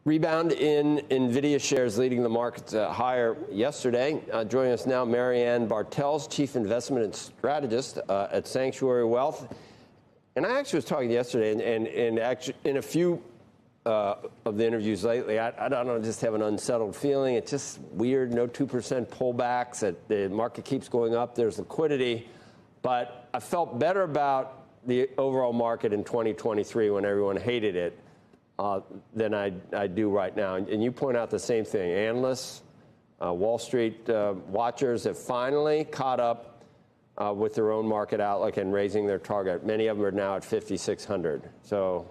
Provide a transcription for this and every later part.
Rebound in Nvidia shares leading the markets higher yesterday. Joining us now, Marianne Bartels, Chief Investment and Strategist at Sanctuary Wealth. And I actually was talking yesterday, and actually in a few of the interviews lately, I don't know, just have an unsettled feeling. It's just weird, no 2% pullbacks. The market keeps going up. There's liquidity. But I felt better about the overall market in 2023 when everyone hated it than I do right now. And you point out the same thing. Analysts, Wall Street watchers have finally caught up with their own market outlook and raising their target. Many of them are now at 5,600. So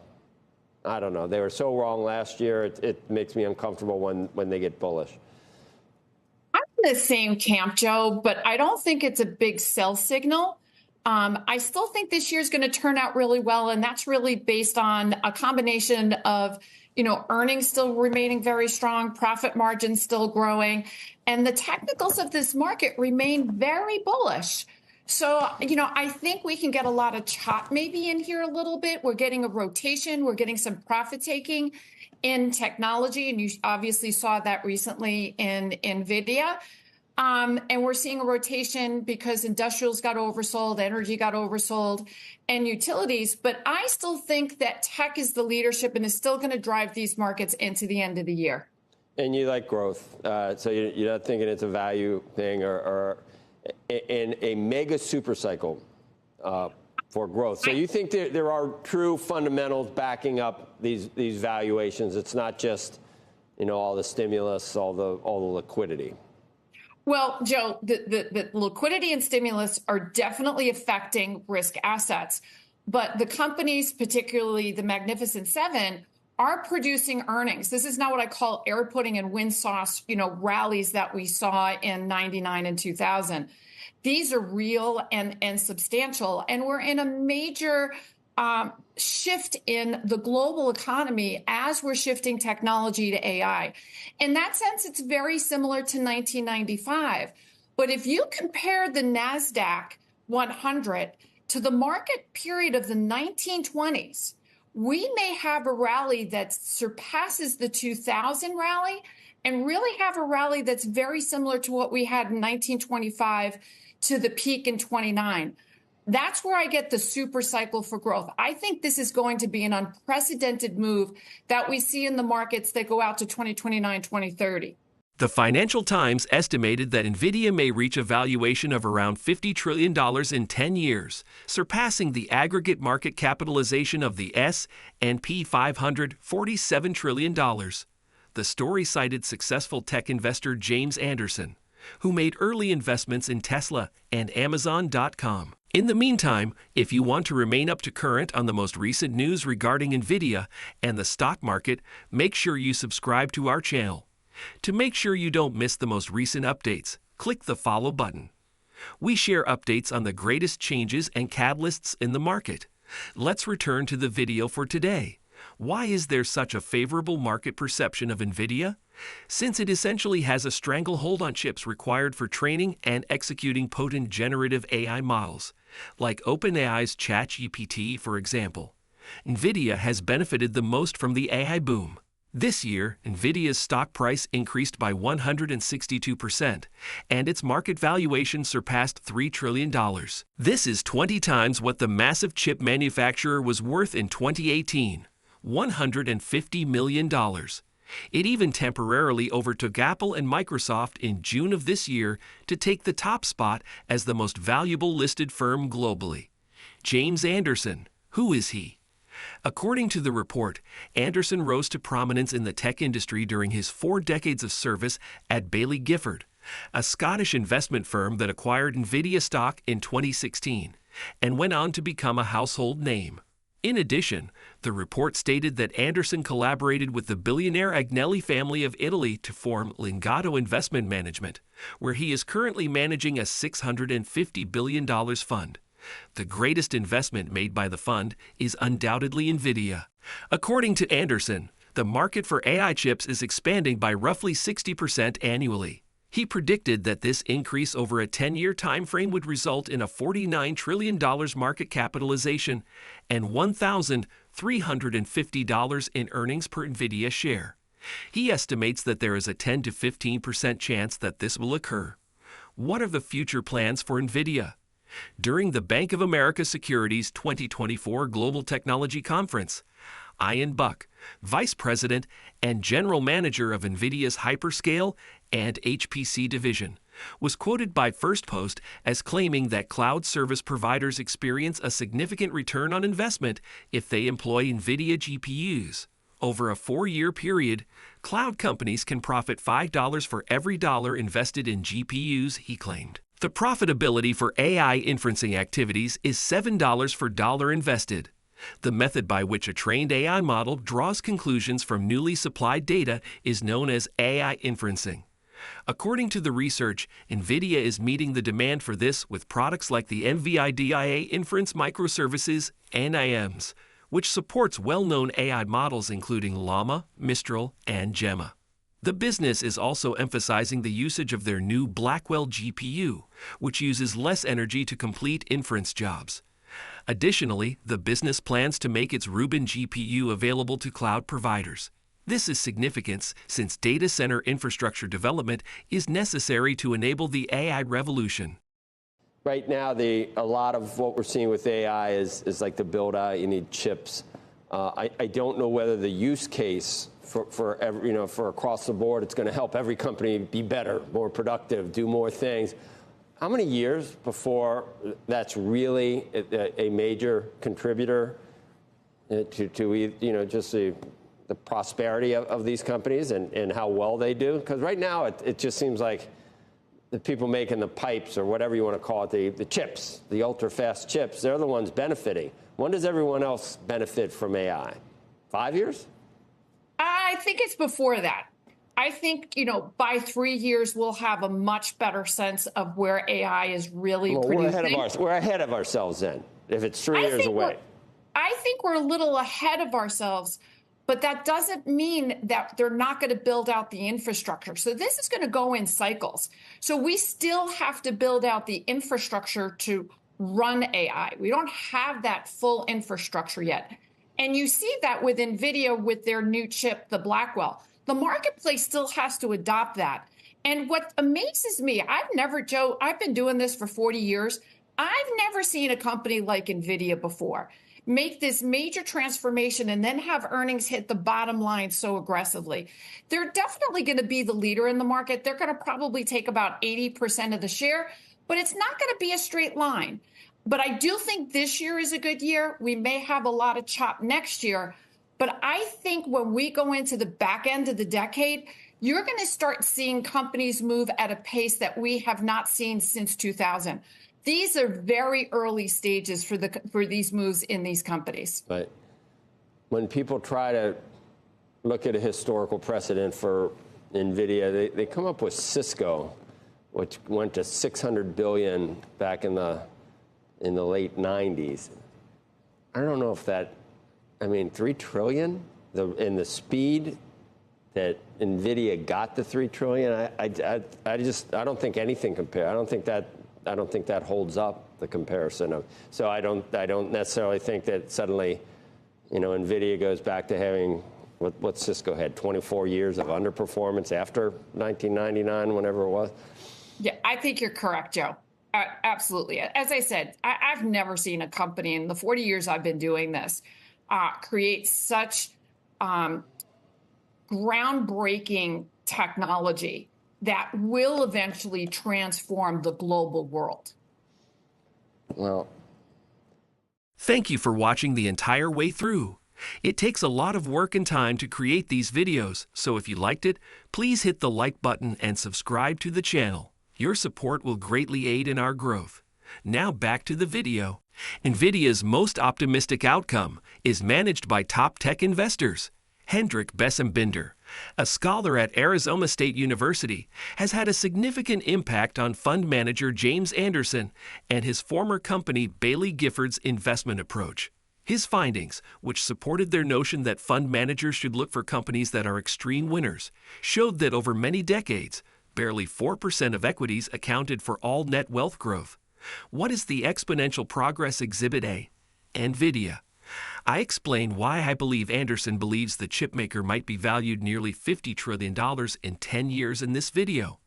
I don't know. They were so wrong last year. It makes me uncomfortable when they get bullish. I'm in the same camp, Joe, but I don't think it's a big sell signal. I still think this year is going to turn out really well, and that's really based on a combination of, earnings still remaining very strong, profit margins still growing, and the technicals of this market remain very bullish. So, I think we can get a lot of chop maybe in here a little bit. We're getting a rotation. We're getting some profit taking in technology, and you obviously saw that recently in Nvidia. And we're seeing a rotation because industrials got oversold, energy got oversold, and utilities. But I still think that tech is the leadership and is still going to drive these markets into the end of the year. And you like growth. So you're not thinking it's a value thing or in a mega super cycle for growth. So you think there are true fundamentals backing up these valuations. It's not just, all the stimulus, all the liquidity. Well, Joe, the liquidity and stimulus are definitely affecting risk assets. But the companies, particularly the Magnificent Seven, are producing earnings. This is not what I call air pudding and wind sauce, rallies that we saw in 99 and 2000. These are real and substantial. And we're in a major shift in the global economy as we're shifting technology to AI. In that sense, it's very similar to 1995. But if you compare the NASDAQ 100 to the market period of the 1920s, we may have a rally that surpasses the 2000 rally and really have a rally that's very similar to what we had in 1925 to the peak in 29. That's where I get the super cycle for growth. I think this is going to be an unprecedented move that we see in the markets that go out to 2029, 2030. The Financial Times estimated that Nvidia may reach a valuation of around $50 trillion in 10 years, surpassing the aggregate market capitalization of the S&P 500, $47 trillion. The story cited successful tech investor James Anderson, who made early investments in Tesla and Amazon.com. In the meantime, if you want to remain up to current on the most recent news regarding Nvidia and the stock market, make sure you subscribe to our channel. To make sure you don't miss the most recent updates, click the follow button. We share updates on the greatest changes and catalysts in the market. Let's return to the video for today. Why is there such a favorable market perception of Nvidia? Since it essentially has a stranglehold on chips required for training and executing potent generative AI models, like OpenAI's ChatGPT, for example. Nvidia has benefited the most from the AI boom. This year, Nvidia's stock price increased by 162%, and its market valuation surpassed $3 trillion. This is 20 times what the massive chip manufacturer was worth in 2018, $150 million. It even temporarily overtook Apple and Microsoft in June of this year to take the top spot as the most valuable listed firm globally. James Anderson, who is he? According to the report, Anderson rose to prominence in the tech industry during his 4 decades of service at Baillie Gifford, a Scottish investment firm that acquired Nvidia stock in 2016 and went on to become a household name. In addition, the report stated that Anderson collaborated with the billionaire Agnelli family of Italy to form Lingato Investment Management, where he is currently managing a $650 billion fund. The greatest investment made by the fund is undoubtedly Nvidia. According to Anderson, the market for AI chips is expanding by roughly 60% annually. He predicted that this increase over a 10-year time frame would result in a $49 trillion market capitalization and $1,350 in earnings per Nvidia share. He estimates that there is a 10 to 15% chance that this will occur. What are the future plans for Nvidia? During the Bank of America Securities 2024 Global Technology Conference, Ian Buck, Vice President and General Manager of Nvidia's Hyperscale and HPC division, was quoted by First Post as claiming that cloud service providers experience a significant return on investment if they employ Nvidia GPUs. Over a 4-year period, cloud companies can profit $5 for every dollar invested in GPUs, he claimed. The profitability for AI inferencing activities is $7 for dollar invested. The method by which a trained AI model draws conclusions from newly supplied data is known as AI inferencing. According to the research, NVIDIA is meeting the demand for this with products like the NVDA Inference Microservices, NIMs, which supports well-known AI models including Llama, Mistral, and Gemma. The business is also emphasizing the usage of their new Blackwell GPU, which uses less energy to complete inference jobs. Additionally, the business plans to make its Rubin GPU available to cloud providers. This is significant since data center infrastructure development is necessary to enable the AI revolution. Right now, a lot of what we're seeing with AI is like the build out. You need chips. I don't know whether the use case for across the board, it's going to help every company be better, more productive, do more things. How many years before that's really a major contributor to just the prosperity of these companies and how well they do? Because right now it just seems like the people making the pipes or whatever you want to call it, the chips, the ultra-fast chips, they're the ones benefiting. When does everyone else benefit from AI? 5 years? I think it's before that. I think, by 3 years, we'll have a much better sense of where AI is really producing. We're ahead of ourselves then, if it's 3 years away. I think we're a little ahead of ourselves, but that doesn't mean that they're not going to build out the infrastructure. So this is going to go in cycles. So we still have to build out the infrastructure to run AI. We don't have that full infrastructure yet. And you see that with NVIDIA with their new chip, the Blackwell. The marketplace still has to adopt that. And what amazes me, I've been doing this for 40 years. I've never seen a company like NVIDIA before make this major transformation and then have earnings hit the bottom line so aggressively. They're definitely going to be the leader in the market. They're going to probably take about 80% of the share, but it's not going to be a straight line. But I do think this year is a good year. We may have a lot of chop next year. But I think when we go into the back end of the decade, you're going to start seeing companies move at a pace that we have not seen since 2000. These are very early stages for these moves in these companies. But when people try to look at a historical precedent for NVIDIA, they come up with Cisco, which went to $600 billion back in the late 90s. I don't know if that, $3 trillion, and the speed that NVIDIA got the $3 trillion, I don't think anything compares. I don't think that holds up the comparison of. So I don't necessarily think that suddenly, NVIDIA goes back to having what Cisco had 24 years of underperformance after 1999, whenever it was. Yeah, I think you're correct, Joe. Absolutely. As I said, I've never seen a company in the 40 years I've been doing this create such groundbreaking technology that will eventually transform the global world. Well, thank you for watching the entire way through. It takes a lot of work and time to create these videos, so if you liked it, please hit the like button and subscribe to the channel. Your support will greatly aid in our growth. Now back to the video. NVIDIA's most optimistic outcome is managed by top tech investors. Hendrik Bessembinder, a scholar at Arizona State University, has had a significant impact on fund manager James Anderson and his former company Bailey Gifford's investment approach. His findings, which supported their notion that fund managers should look for companies that are extreme winners, showed that over many decades, barely 4% of equities accounted for all net wealth growth. What is the exponential progress exhibit A? NVIDIA. I explain why I believe Anderson believes the chipmaker might be valued nearly $50 trillion in 10 years in this video.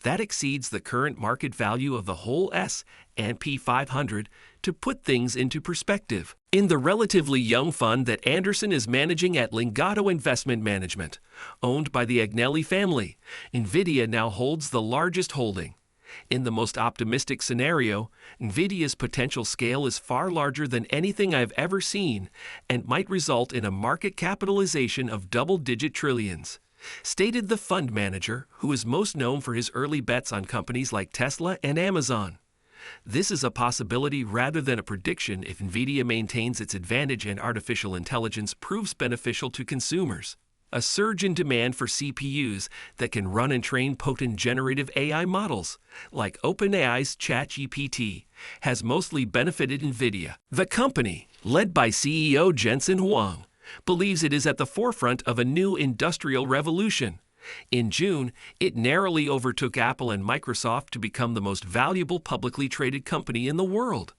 That exceeds the current market value of the whole S&P 500 to put things into perspective. In the relatively young fund that Anderson is managing at Legato Investment Management, owned by the Agnelli family, Nvidia now holds the largest holding. In the most optimistic scenario, Nvidia's potential scale is far larger than anything I've ever seen and might result in a market capitalization of double-digit trillions, stated the fund manager, who is most known for his early bets on companies like Tesla and Amazon. This is a possibility rather than a prediction if Nvidia maintains its advantage and artificial intelligence proves beneficial to consumers. A surge in demand for CPUs that can run and train potent generative AI models, like OpenAI's ChatGPT, has mostly benefited Nvidia. The company, led by CEO Jensen Huang, believes it is at the forefront of a new industrial revolution. In June, it narrowly overtook Apple and Microsoft to become the most valuable publicly traded company in the world.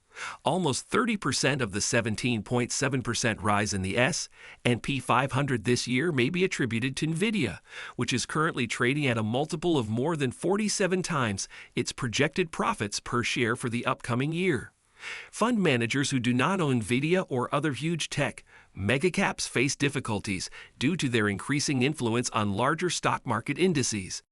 Almost 30% of the 17.7% rise in the S&P 500 this year may be attributed to Nvidia, which is currently trading at a multiple of more than 47 times its projected profits per share for the upcoming year. Fund managers who do not own Nvidia or other huge tech megacaps face difficulties due to their increasing influence on larger stock market indices.